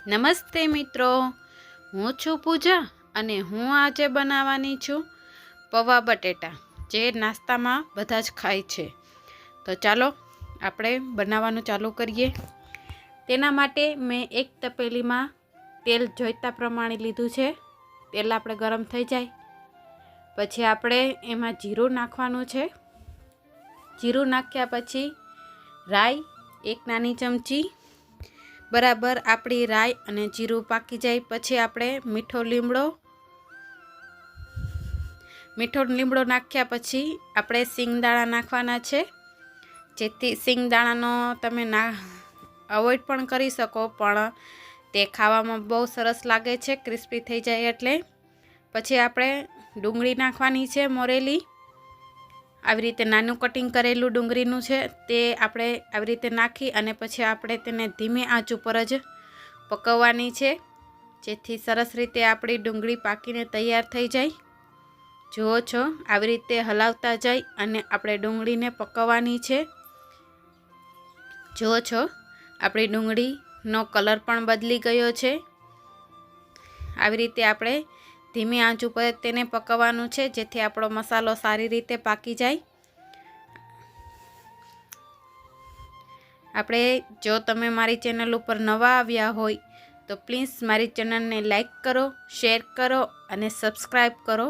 નમસ્તે મિત્રો, હું છું પૂજા અને હું આજે બનાવવાની છું પૌવા બટેટા, જે નાસ્તામાં બધા જ ખાય છે. તો ચાલો આપણે બનાવવાનું ચાલુ કરીએ. તેના માટે મેં એક તપેલીમાં તેલ જોઈતા પ્રમાણે લીધું છે. તેલ આપણે ગરમ થઈ જાય પછી આપણે એમાં જીરું નાખવાનું છે. જીરું નાખ્યા પછી રાઈ એક નાની ચમચી, બરાબર આપણી રાઈ અને જીરું પાકી જાય પછી આપણે મીઠો લીમડો નાખ્યા પછી આપણે સિંગદાણા નાખવાના છે. જેથી સિંગદાણાનો તમે અવોઈડ પણ કરી શકો, પણ તે ખાવામાં બહુ સરસ લાગે છે, ક્રિસ્પી થઈ જાય એટલે. પછી આપણે ડુંગળી નાખવાની છે મોરેલી, આવી રીતે નાનું કટિંગ કરેલું ડુંગળીનું છે તે આપણે આવી રીતે નાખી અને પછી આપણે તેને ધીમે આંચ ઉપર જ પકવવાની છે, જેથી સરસ રીતે આપણી ડુંગળી પાકીને તૈયાર થઈ જાય. જુઓ છો, આવી રીતે હલાવતા જઈ અને આપણે ડુંગળીને પકવવાની છે. જુઓ છો, આપણી ડુંગળીનો કલર પણ બદલી ગયો છે. આવી રીતે આપણે ધીમી આંચ ઉપર તેને પકવવાનું છે, જેથી આપણો મસાલો સારી રીતે પાકી જાય. જો તમે મારી ચેનલ ઉપર નવા આવ્યા હોય તો પ્લીઝ મારી ચેનલને લાઈક કરો, શેર કરો અને સબસ્ક્રાઈબ કરો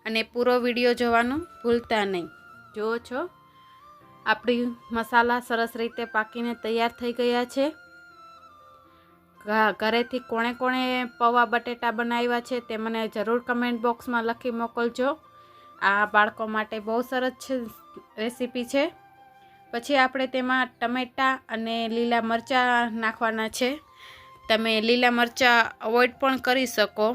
અને પૂરો વિડીયો જોવાનું ભૂલતા નહીં. જુઓ છો, આપણી મસાલા સરસ રીતે પાકીને તૈયાર થઈ ગયા છે. ઘરેથી કોણે કોણે પૌવા બટેટા બનાવ્યા છે તે મને જરૂર કમેન્ટ બોક્સમાં લખી મોકલજો. આ બાળકો માટે બહુ સરસ છે રેસીપી છે. પછી આપણે તેમાં ટમેટાં અને લીલા મરચાં નાખવાના છે. તમે લીલા મરચાં અવોઈડ પણ કરી શકો,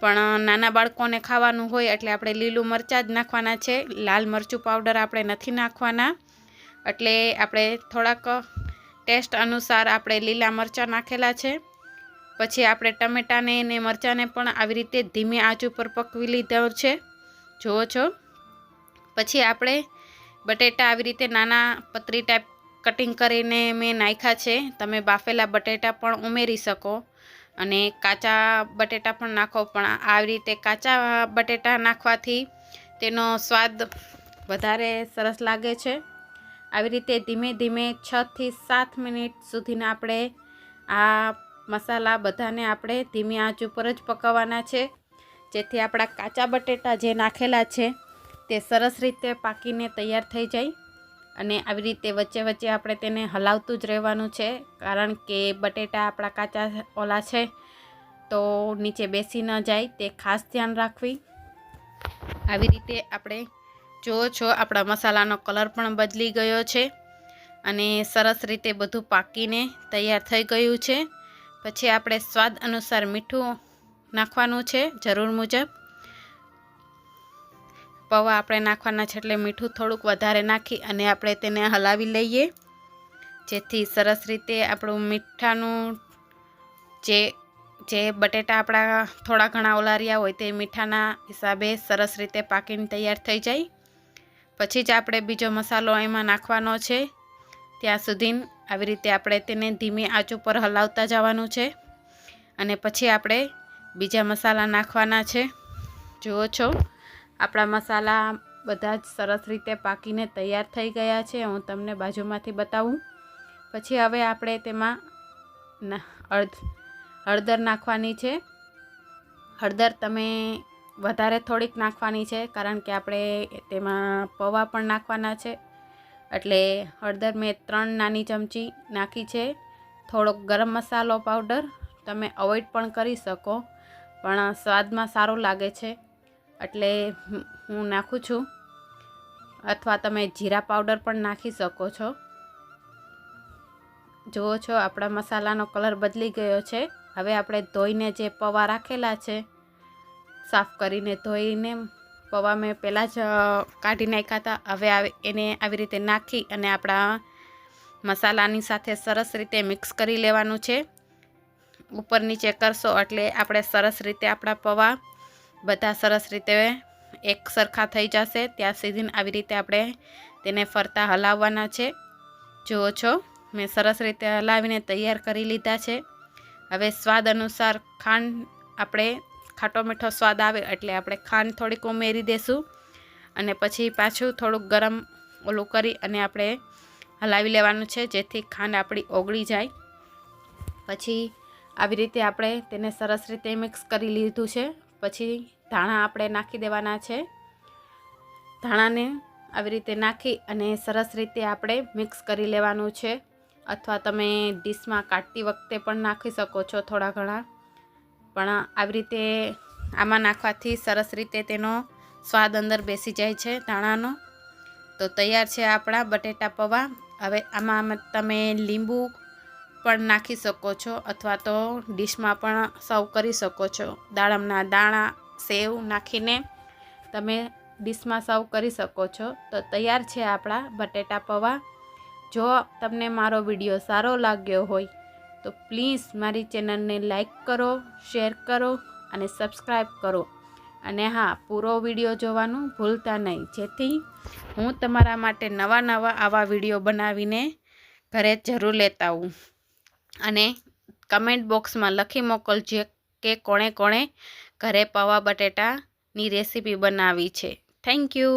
પણ નાના બાળકોને ખાવાનું હોય એટલે આપણે લીલું મરચાં જ નાખવાના છે. લાલ મરચું પાવડર આપણે નથી નાખવાના, એટલે આપણે થોડાક ટેસ્ટ અનુસાર આપણે લીલા મરચાં નાખેલા છે. પછી આપણે ટમેટાને અને મરચાંને પણ આવી રીતે ધીમી આંચ ઉપર પકવી લીધો છે. જુઓ છો, પછી આપણે બટેટા આવી રીતે નાના પતરી ટાઈપ કટિંગ કરીને મેં નાખ્યા છે. તમે બાફેલા બટેટા પણ ઉમેરી શકો અને કાચા બટેટા પણ નાખો, પણ આવી રીતે કાચા બટેટા નાખવાથી તેનો સ્વાદ વધારે સરસ લાગે છે. આવી રીતે ધીમે ધીમે 6 થી 7 મિનિટ સુધીના આપણે આ મસાલા બધાને આપણે ધીમી આંચ ઉપર જ પકાવવાના છે, જેથી આપણા કાચા બટેટા જે નાખેલા છે તે સરસ રીતે પાકીને તૈયાર થઈ જાય. અને આવી રીતે વચ્ચે વચ્ચે આપણે તેને હલાવતું જ રહેવાનું છે, કારણ કે બટેટા આપણા કાચા ઓલા છે તો નીચે બેસી ન જાય, તે ખાસ ધ્યાન રાખવી. આવી રીતે આપણે જુઓ છો, આપણા મસાલાનો કલર પણ બદલી ગયો છે અને સરસ રીતે બધું પાકીને તૈયાર થઈ ગયું છે. પછી આપણે સ્વાદ અનુસાર મીઠું નાખવાનું છે જરૂર મુજબ. પૌવા આપણે નાખવાના છે એટલે મીઠું થોડુંક વધારે નાખી અને આપણે તેને હલાવી લઈએ, જેથી સરસ રીતે આપણું મીઠાનું જે બટેટા આપણા થોડા ઘણા ઓલારિયા હોય તે મીઠાના હિસાબે સરસ રીતે પાકીને તૈયાર થઈ જાય. પછી જ આપણે બીજો મસાલો એમાં નાખવાનો છે. ત્યાં સુધી આવી રીતે આપણે તેને ધીમી આંચ ઉપર હલાવતા જવાનું છે અને પછી આપણે બીજા મસાલા નાખવાના છે. જુઓ છો, આપણા મસાલા બધા જ સરસ રીતે પાકીને તૈયાર થઈ ગયા છે. હું તમને બાજુમાંથી બતાવું. પછી હવે આપણે તેમાં હળદર નાખવાની છે. હળદર તમે વધારે થોડીક નાખવાની છે, કારણ કે આપણે તેમાં પૌવા પણ નાખવાના છે, એટલે હળદર મેં 3 નાની ચમચી નાખી છે. થોડોક ગરમ મસાલો પાવડર તમે અવોઈડ પણ કરી શકો, પણ સ્વાદમાં સારું લાગે છે એટલે હું નાખું છું. અથવા તમે જીરા પાવડર પણ નાખી શકો છો. જુઓ છો, આપણા મસાલાનો કલર બદલી ગયો છે. હવે આપણે ધોઈને જે પૌવા રાખેલા છે, સાફ કરીને ધોઈને પૌવા મેં પહેલાં જ કાઢી નાખ્યા હતા. હવે એને આવી રીતે નાખી અને આપણા મસાલાની સાથે સરસ રીતે મિક્સ કરી લેવાનું છે. ઉપર નીચે કરશો એટલે આપણે સરસ રીતે આપણા પૌવા બધા સરસ રીતે એક સરખા થઈ જશે. ત્યાં સુધી આવી રીતે આપણે તેને ફરતા હલાવવાના છે. જુઓ છો, મેં સરસ રીતે હલાવીને તૈયાર કરી લીધા છે. હવે સ્વાદ અનુસાર ખાંડ, આપણે ખાટો મીઠો સ્વાદ આવે એટલે આપણે ખાંડ થોડીક ઉમેરી દેશું અને પછી પાછું થોડુંક ગરમ ઓલું કરી અને આપણે હલાવી લેવાનું છે, જેથી ખાંડ આપણી ઓગળી જાય. પછી આવી રીતે આપણે તેને સરસ રીતે મિક્સ કરી લીધું છે. પછી ધાણા આપણે નાખી દેવાના છે. ધાણાને આવી રીતે નાખી અને સરસ રીતે આપણે મિક્સ કરી લેવાનું છે, અથવા તમે ડીશમાં કાઢતી વખતે પણ નાખી શકો છો થોડા ઘણા, પણ આવી રીતે આમાં નાખવાથી સરસ રીતે તેનો સ્વાદ અંદર બેસી જાય છે ધાણાનો. તો તૈયાર છે આપણા બટેટા પૌવા. હવે આમાં તમે લીંબુ પણ નાખી શકો છો અથવા તો ડીશમાં પણ સર્વ કરી શકો છો. દાડમના દાણા, સેવ નાખીને તમે ડીશમાં સર્વ કરી શકો છો. તો તૈયાર છે આપણા બટેટા પૌવા. જો તમને મારો વિડીયો સારો લાગ્યો હોય તો પ્લીઝ મારી ચેનલને લાઈક કરો, શેર કરો અને સબસ્ક્રાઈબ કરો. અને હા, પૂરો વિડીયો જોવાનું ભૂલતા નહીં, જેથી હું તમારા માટે નવા આવા વિડીયો બનાવીને ઘરે જરૂર લેતા આવું. અને કમેન્ટ બોક્સમાં લખી મોકલજો કે કોણે ઘરે પૌવા બટેટાની રેસીપી બનાવી છે. Thank you.